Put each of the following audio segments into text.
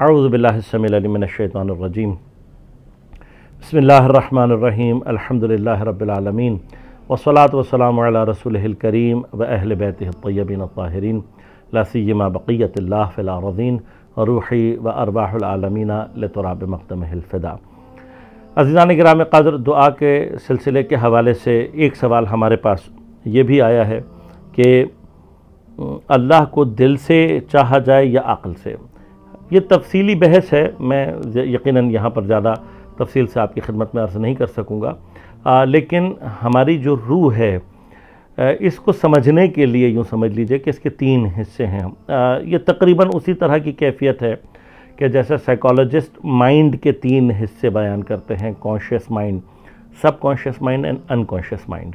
अऊज़ु बिल्लाहि अस्समीउल अलीम मिनश शैतानिर रजीम। बिस्मिल्लाहिर्रहमानिर रहीम। अल्हम्दुलिल्लाहि रब्बिल आलमीन वस्सलातु वस्सलामु अला रसूलिहिल करीम व अहलि बैतिहित तय्यबीन अत्ताहिरीन ला सिय्यमा बक़िय्यतुल्लाह फ़िल आरज़ीन रूही व अरवाहुल आलमीना लितुराब मक़दमिहिल फ़िदा। अज़ीज़ान गिराम क़द्र, दुआ के सिलसिले के हवाले से एक सवाल हमारे पास ये भी आया है कि अल्लाह को दिल से चाहा जाए या अक़ल से। ये तफसीली बहस है, मैं यकीनन यहाँ पर ज़्यादा तफसील से आपकी खिदमत में अर्ज़ नहीं कर सकूँगा, लेकिन हमारी जो रूह है इसको समझने के लिए यूँ समझ लीजिए कि इसके तीन हिस्से हैं। ये तकरीबन उसी तरह की कैफियत है कि जैसे साइकोलॉजिस्ट माइंड के तीन हिस्से बयान करते हैं, कॉन्शियस माइंड, सब conscious mind and unconscious mind.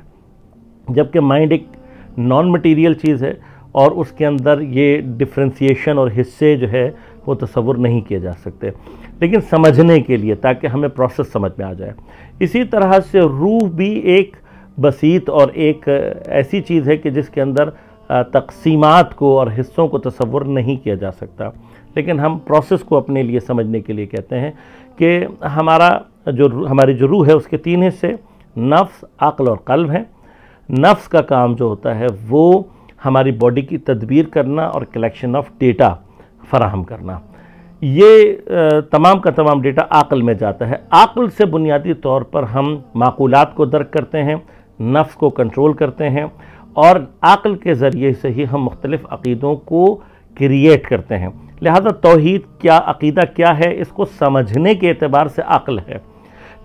जबकि माइंड एक नॉन मटीरियल चीज़ है और उसके अंदर ये डिफ्रेंसिएशन और हिस्से जो है वो तसव्वुर नहीं किए जा सकते, लेकिन समझने के लिए, ताकि हमें प्रोसेस समझ में आ जाए। इसी तरह से रूह भी एक बसीत और एक ऐसी चीज़ है कि जिसके अंदर तक़सीमात को और हिस्सों को तसव्वुर नहीं किया जा सकता, लेकिन हम प्रोसेस को अपने लिए समझने के लिए कहते हैं कि हमारी जो रूह है उसके तीन हिस्से नफ्स, अक़ल और क़ल्ब हैं। नफ्स का काम जो होता है वो हमारी बॉडी की तदबीर करना और कलेक्शन ऑफ डेटा फराहम करना। ये तमाम का तमाम डेटा आक़ल में जाता है। आक़ल से बुनियादी तौर पर हम माक़ूलात को दर्क करते हैं, नफ्स को कंट्रोल करते हैं और आक़ल के ज़रिए से ही हम मुख्तलिफ़ अक़ीदों को क्रिएट करते हैं। लिहाजा तौहीद क्या, अक़ीदा क्या है, इसको समझने के एतबार से अक़ल है,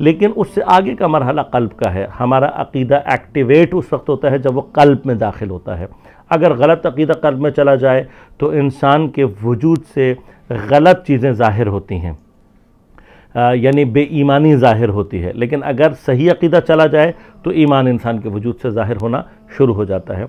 लेकिन उससे आगे का मरहला क़ल्ब का है। हमारा अक़ीदा एक्टिवेट उस वक्त होता है जब वो क़ल्ब में दाखिल होता है। अगर गलत अक़ीदा क़ल्ब में चला जाए तो इंसान के वजूद से गलत चीज़ें ज़ाहिर होती हैं, यानी बेईमानी ज़ाहिर होती है। लेकिन अगर सही अक़ीदा चला जाए तो ईमान इंसान के वजूद से ज़ाहिर होना शुरू हो जाता है।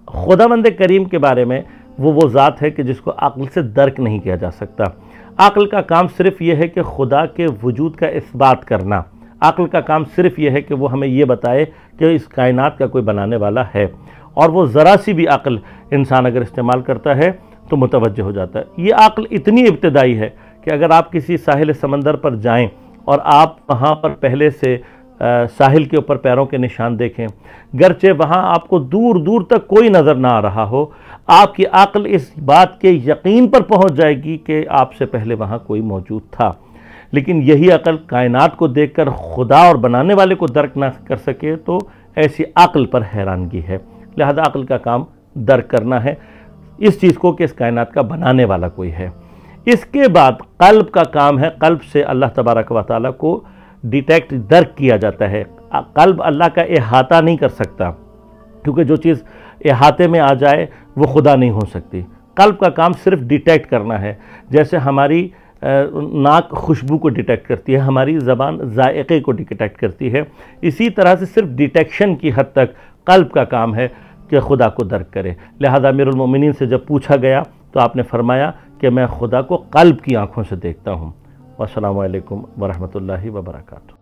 खुदावंद करीम के बारे में वो ज़ात है कि जिसको अक़ल से दर्क नहीं किया जा सकता। अक़ल का काम सिर्फ़ ये है कि खुदा के वजूद का इस्बात करना। अक़ल का काम सिर्फ़ ये है कि वो हमें ये बताए कि इस कायनात का कोई बनाने वाला है, और वो ज़रा सी भी अक़ल इंसान अगर इस्तेमाल करता है तो मुतवज्जह हो जाता है। ये अक़ल इतनी इब्तिदाई है कि अगर आप किसी साहिल समंदर पर जाएं और आप वहाँ पर पहले से साहिल के ऊपर पैरों के निशान देखें, गरचे वहाँ आपको दूर दूर तक कोई नज़र ना आ रहा हो, आपकी अक़ल इस बात के यकीन पर पहुँच जाएगी कि आपसे पहले वहाँ कोई मौजूद था। लेकिन यही अक़ल कायनात को देखकर खुदा और बनाने वाले को दर्क ना कर सके तो ऐसी अक़ल पर हैरानगी है। लिहाजा अक़ल का काम दर्क करना है इस चीज़ को कि इस कायनात का बनाने वाला कोई है। इसके बाद क़ल्ब का काम है, क़ल्ब से अल्लाह तबारक व तआला को डिटेक्ट, दर्क किया जाता है। क़ल्ब अल्लाह का इहाता नहीं कर सकता, क्योंकि जो चीज़ इहाते में आ जाए वो खुदा नहीं हो सकती। क़ल्ब का काम सिर्फ डिटेक्ट करना है। जैसे हमारी नाक खुशबू को डिटेक्ट करती है, हमारी ज़बान जायक़े को डिटेक्ट करती है, इसी तरह से सिर्फ डिटेक्शन की हद तक क़ल्ब का काम है कि खुदा को दर्क करे। लिहाजा अमीरुल मोमिनीन से जब पूछा गया तो आपने फरमाया कि मैं खुदा को क़ल्ब की आँखों से देखता हूँ। अस्सलामु अलैकुम व रहमतुल्लाहि व बरकातुहू।